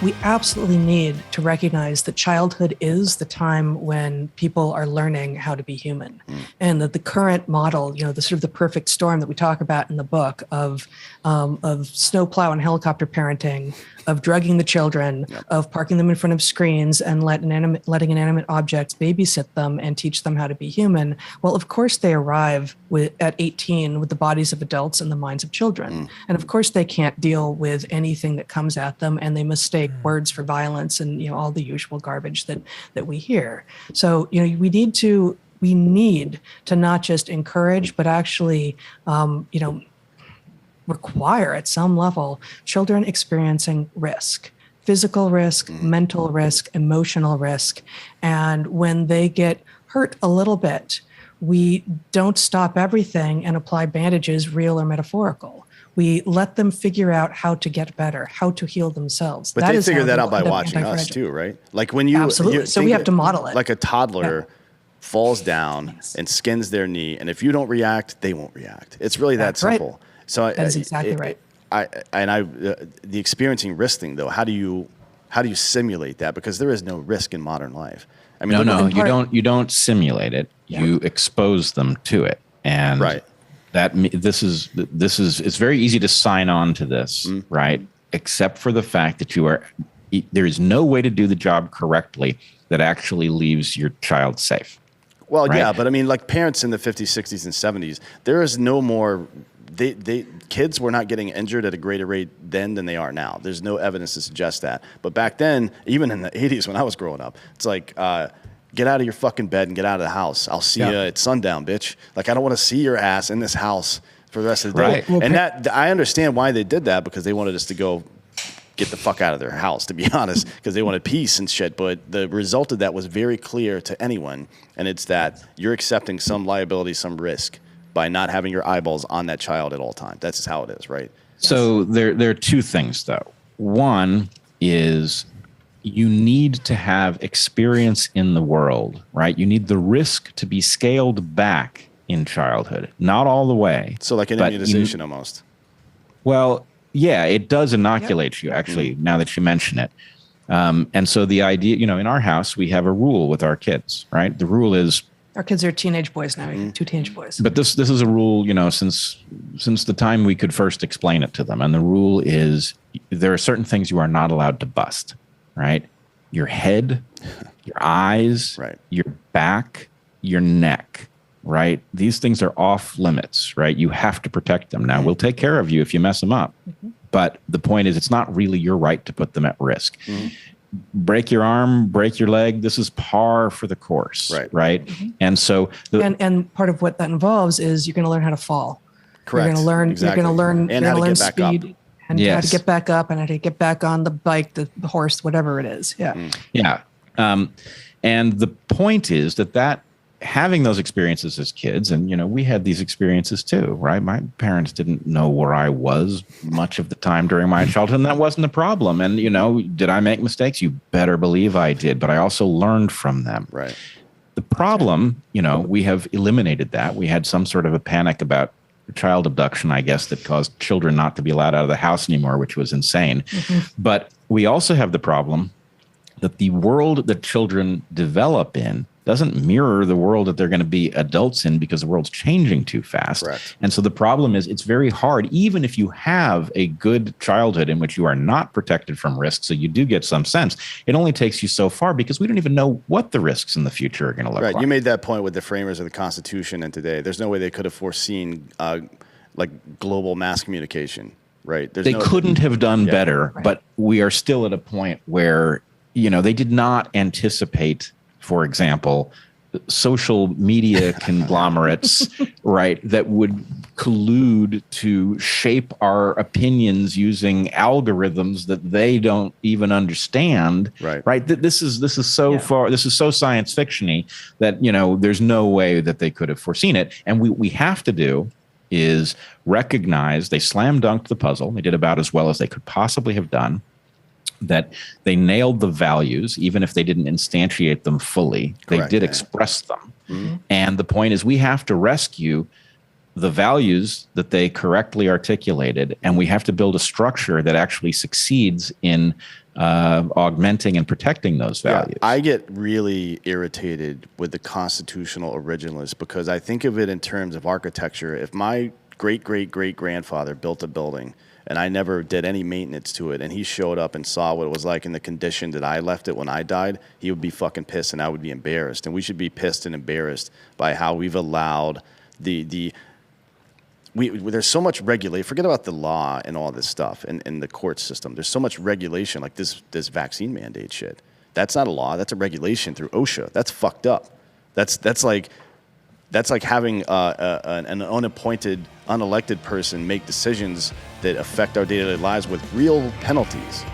We absolutely need to recognize that childhood is the time when people are learning how to be human, and that the current model, the sort of the perfect storm that we talk about in the book of snowplow and helicopter parenting, of drugging the children, of parking them in front of screens and letting inanimate objects babysit them and teach them how to be human. Well, of course they arrive at 18 with the bodies of adults and the minds of children, and of course they can't deal with anything that comes at them, and they mistake words for violence and all the usual garbage that we hear. So we need to not just encourage, but actually require at some level children experiencing risk, physical risk, mental risk, emotional risk. And when they get hurt a little bit, we don't stop everything and apply bandages, real or metaphorical. We let them figure out how to get better, how to heal themselves. But they figure that out by watching us too, right? Like when you absolutely. So we have to model it. Like a toddler falls down and skins their knee, and if you don't react, they won't react. It's really that simple. Right. So that's exactly right. The experiencing risk thing though, how do you simulate that? Because there is no risk in modern life. I mean, you don't simulate it. Yeah. You expose them to it, and this is it's very easy to sign on to this, right? Except for the fact that there is no way to do the job correctly that actually leaves your child safe. Well, right? Yeah, but I mean, like parents in the 50s, 60s, and 70s, there is no more. Kids were not getting injured at a greater rate then than they are now. There's no evidence to suggest that. But back then, even in the 80s when I was growing up, it's like, get out of your fucking bed and get out of the house. I'll see you at sundown, bitch. Like, I don't want to see your ass in this house for the rest of the day. Well, and I understand why they did that, because they wanted us to go get the fuck out of their house, to be honest, because they wanted peace and shit. But the result of that was very clear to anyone, and it's that you're accepting some liability, some risk, by not having your eyeballs on that child at all times. That's just how it is, right? So there are two things, though. One is you need to have experience in the world, right? You need the risk to be scaled back in childhood. Not all the way. So like an immunization almost. Well, yeah, it does inoculate you, actually, now that you mention it. And so the idea, in our house, we have a rule with our kids, right? The rule is, our kids are teenage boys now. Two teenage boys. But this is a rule, since the time we could first explain it to them. And the rule is there are certain things you are not allowed to bust, right? Your head, your eyes, your back, your neck, right? These things are off limits, right? You have to protect them. Now, we'll take care of you if you mess them up. But the point is, it's not really your right to put them at risk. Break your arm, break your leg. This is par for the course, right? And so, and part of what that involves is you're going to learn how to fall. Correct. You're going to learn. Exactly. You're going to learn speed and yes. how to get back up and how to get back on the bike, the horse, whatever it is. Yeah. Yeah. And the point is that having those experiences as kids, and we had these experiences too, right? My parents didn't know where I was much of the time during my childhood, and that wasn't a problem. And did I make mistakes? You better believe I did, but I also learned from them. Right. The problem, we have eliminated that. We had some sort of a panic about child abduction, I guess, that caused children not to be allowed out of the house anymore, which was insane. But we also have the problem that the world that children develop in doesn't mirror the world that they're going to be adults in, because the world's changing too fast. Correct. And so the problem is, it's very hard, even if you have a good childhood in which you are not protected from risks, so you do get some sense, it only takes you so far, because we don't even know what the risks in the future are going to look like. Right. You made that point with the framers of the Constitution, and today there's no way they could have foreseen like global mass communication, right? They couldn't have done better, but we are still at a point where, they did not anticipate, for example, social media conglomerates, right, that would collude to shape our opinions using algorithms that they don't even understand. Right. This is so far. This is so science fiction-y that there's no way that they could have foreseen it. And we have to do is recognize they slam dunked the puzzle. They did about as well as they could possibly have done. That they nailed the values, even if they didn't instantiate them fully. Correct, they did express them. And the point is, we have to rescue the values that they correctly articulated, and we have to build a structure that actually succeeds in augmenting and protecting those values. Yeah, I get really irritated with the constitutional originalists because I think of it in terms of architecture. If my great-great-great-grandfather built a building and I never did any maintenance to it, and he showed up and saw what it was like in the condition that I left it when I died, he would be fucking pissed and I would be embarrassed. And we should be pissed and embarrassed by how we've allowed there's so much regulation. Forget about the law and all this stuff and the court system. There's so much regulation, like this vaccine mandate shit. That's not a law. That's a regulation through OSHA. That's fucked up. That's like having an unappointed, unelected person make decisions that affect our day-to-day lives with real penalties.